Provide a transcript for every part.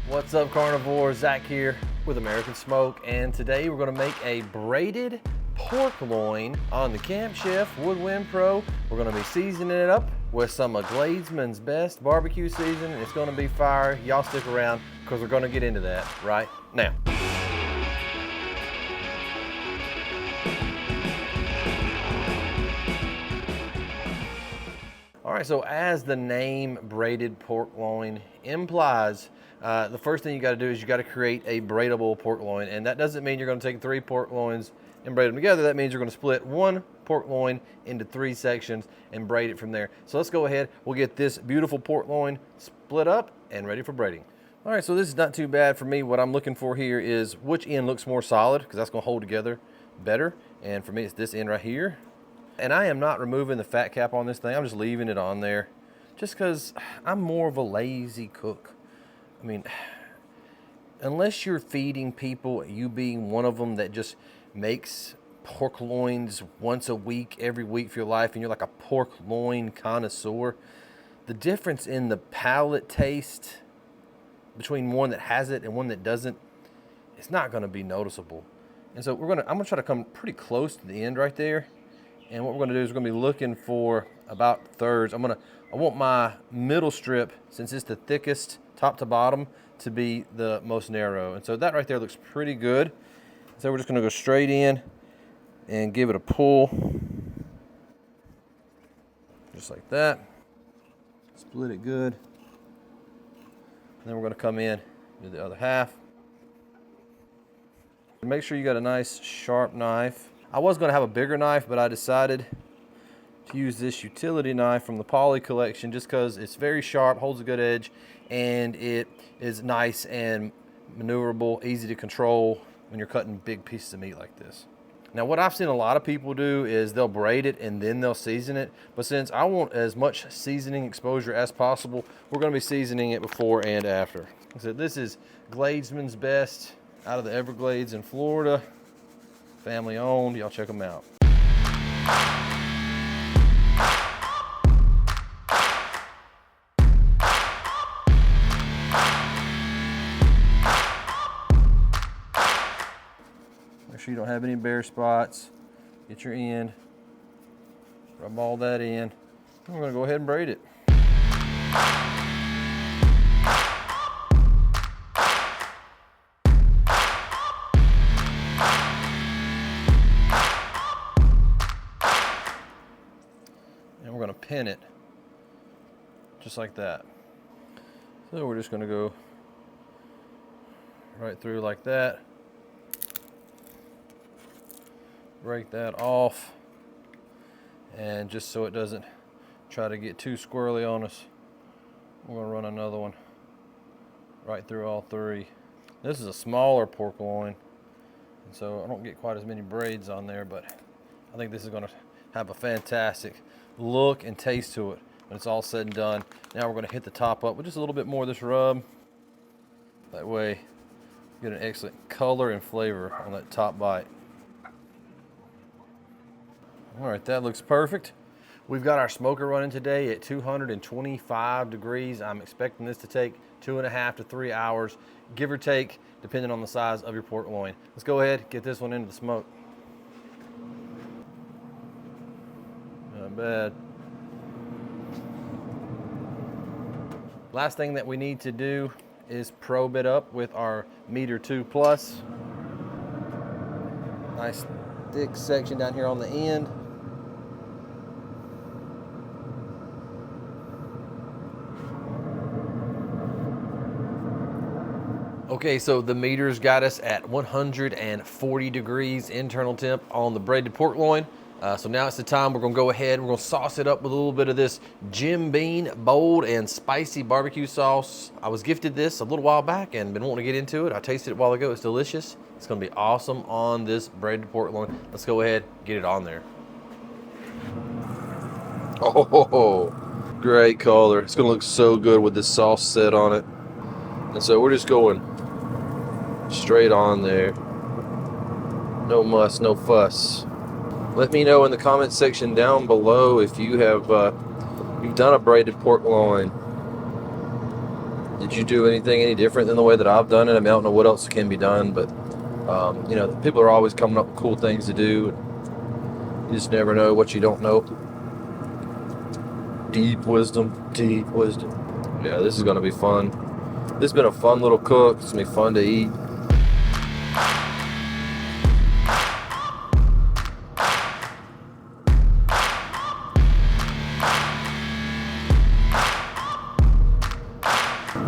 What's up, carnivores? Zach here with American Smoke, and today we're going to make a braided pork loin on the Camp Chef Woodwind Pro. We're going to be seasoning it up with some of Gladesman's best barbecue seasoning. It's going to be fire. Y'all stick around because we're going to get into that right now. All right, so as the name braided pork loin implies, the first thing you got to do is you got to create a braidable pork loin, and that doesn't mean you're going to take 3 pork loins and braid them together. That means you're going to split 1 pork loin into 3 sections and braid it from there. So let's go ahead. We'll get this beautiful pork loin split up and ready for braiding. All right, so this is not too bad for me. What I'm looking for here is which end looks more solid, because that's going to hold together better. And for me, it's this end right here. And I am not removing the fat cap on this thing. I'm just leaving it on there just because I'm more of a lazy cook. I mean, unless you're feeding people, you being one of them that just makes pork loins once a week, every week for your life, and you're like a pork loin connoisseur, the difference in the palate taste between one that has it and one that doesn't, it's not going to be noticeable. And so I'm going to try to come pretty close to the end right there. And what we're going to do is we're going to be looking for about thirds. I want my middle strip, since it's the thickest top to bottom, to be the most narrow. And so that right there looks pretty good. So we're just going to go straight in and give it a pull. Just like that. Split it good. And then we're going to come in, do the other half. Make sure you got a nice sharp knife. I was going to have a bigger knife, but I decided to use this utility knife from the Poly collection just because it's very sharp, holds a good edge, and it is nice and maneuverable, easy to control when you're cutting big pieces of meat like this. Now, what I've seen a lot of people do is they'll braid it and then they'll season it, but since I want as much seasoning exposure as possible, we're going to be seasoning it before and after. So this is Gladesman's best out of the Everglades in Florida. Family owned, y'all check them out. Make sure you don't have any bare spots. Get your end, rub all that in. We're gonna go ahead and braid it. We're going to pin it just like that. So we're just going to go right through like that. Break that off, and just so it doesn't try to get too squirrely on us, we're going to run another one right through all 3. This is a smaller pork loin, and so I don't get quite as many braids on there, but I think this is going to have a fantastic look and taste to it when it's all said and done. Now we're going to hit the top up with just a little bit more of this rub. That way you get an excellent color and flavor on that top bite. All right, that looks perfect. We've got our smoker running today at 225 degrees. I'm expecting this to take 2.5 to 3 hours, give or take, depending on the size of your pork loin. Let's go ahead, get this one into the smoke. Not bad. Last thing that we need to do is probe it up with our 1.2 plus. Nice thick section down here on the end. Okay, so the meters got us at 140 degrees internal temp on the braided pork loin. So now it's the time we're gonna go ahead, we're gonna sauce it up with a little bit of this Jim Beam bold and spicy barbecue sauce. I was gifted this a little while back and been wanting to get into it. I tasted it a while ago, it's delicious. It's gonna be awesome on this braided pork loin. Let's go ahead, get it on there. Oh, great color. It's gonna look so good with this sauce set on it. And so we're just going straight on there. No muss, no fuss. Let me know in the comment section down below if you have you've done a braided pork loin. did you do anything any different than the way that I've done it? I mean, I don't know what else can be done, but you know, people are always coming up with cool things to do. You just never know what you don't know. Deep wisdom, deep wisdom. Yeah, this is gonna be fun. This has been a fun little cook. It's gonna be fun to eat.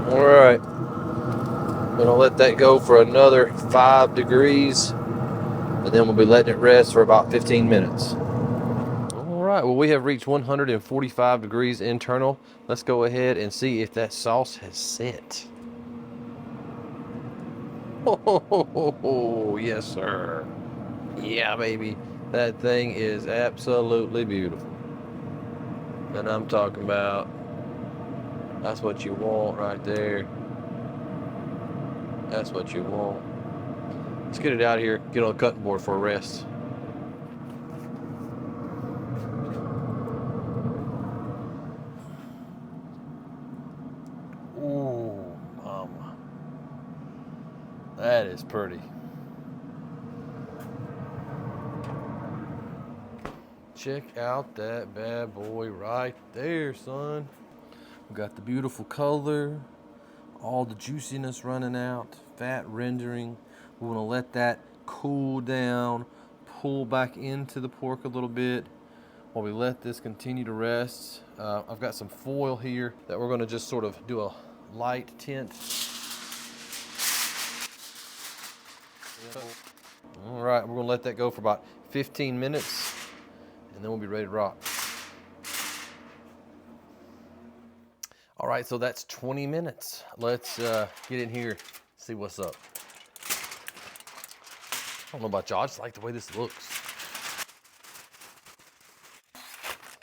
All right, I'm gonna let that go for another 5 degrees, and then we'll be letting it rest for about 15 minutes. All right, well, we have reached 145 degrees internal. Let's go ahead and see if that sauce has set. Oh, yes, sir. Yeah, baby. That thing is absolutely beautiful. And I'm talking about, that's what you want right there. That's what you want. Let's get it out of here, get on the cutting board for a rest. Ooh, mama. That is pretty. Check out that bad boy right there, son. We got the beautiful color, all the juiciness running out, fat rendering. We want to let that cool down, pull back into the pork a little bit while we let this continue to rest. I've got some foil here that we're going to just sort of do a light tint. All right, we're going to let that go for about 15 minutes, and then we'll be ready to rock. All right, so that's 20 minutes. Let's get in here, see what's up. I don't know about y'all, I just like the way this looks.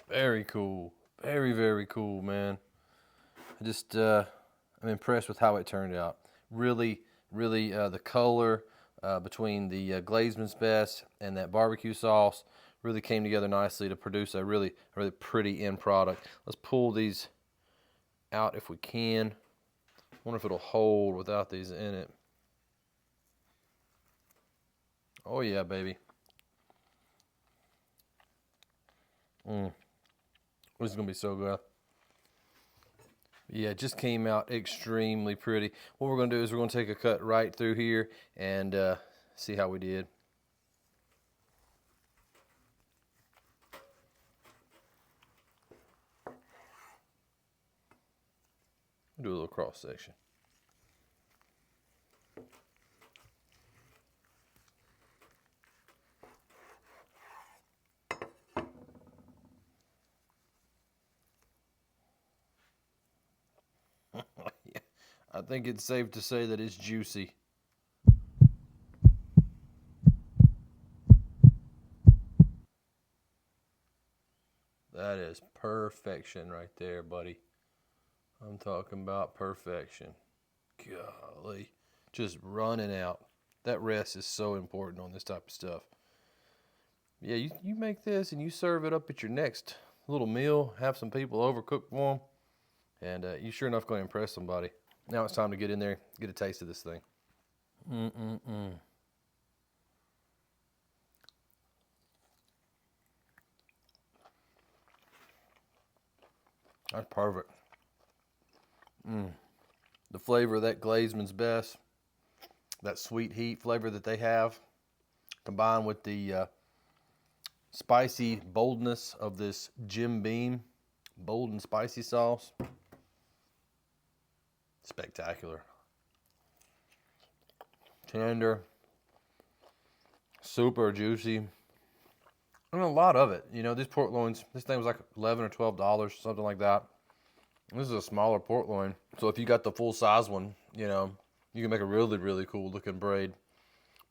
Very cool. Very, very cool, man. I'm impressed with how it turned out. Really, really, the color between the Glazeman's Best and that barbecue sauce really came together nicely to produce a really, really pretty end product. Let's pull these out if we can. I wonder if it'll hold without these in it. Oh yeah, baby. This is gonna be so good. Yeah, it just came out extremely pretty. What we're gonna do is we're gonna take a cut right through here and see how we did. Do a little cross section. Yeah, I think it's safe to say that it's juicy. That is perfection right there, buddy. I'm talking about perfection. Golly, just running out. That rest is so important on this type of stuff. Yeah, you make this and you serve it up at your next little meal, have some people over, cook for them, and you sure enough going to impress somebody. Now it's time to get in there, get a taste of this thing. That's perfect. The flavor of that Glazeman's Best, that sweet heat flavor that they have, combined with the spicy boldness of this Jim Beam bold and spicy sauce. Spectacular. Tender, super juicy, and a lot of it. You know, these pork loins, this thing was like $11 or $12, something like that. This is a smaller pork loin, so if you got the full size one, you know, you can make a really, really cool looking braid.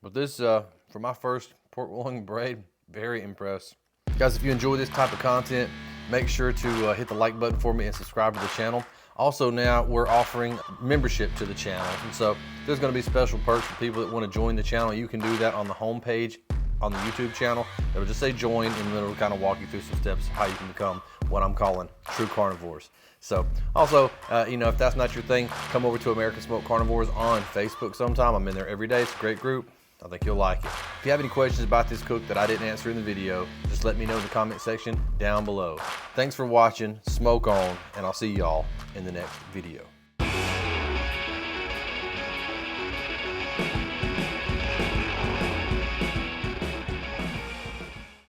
But this, for my first pork loin braid, very impressed. Guys, if you enjoy this type of content, make sure to hit the like button for me and subscribe to the channel. Also, now we're offering membership to the channel, and so there's going to be special perks for people that want to join the channel. You can do that on the home page on the YouTube channel. It'll just say join, and then it'll kind of walk you through some steps how you can become what I'm calling true carnivores. So also, you know, if that's not your thing, come over to American Smoked Carnivores on Facebook sometime. I'm in there every day. It's a great group. I think you'll like it. If you have any questions about this cook that I didn't answer in the video, just let me know in the comment section down below. Thanks for watching, smoke on, and I'll see y'all in the next video.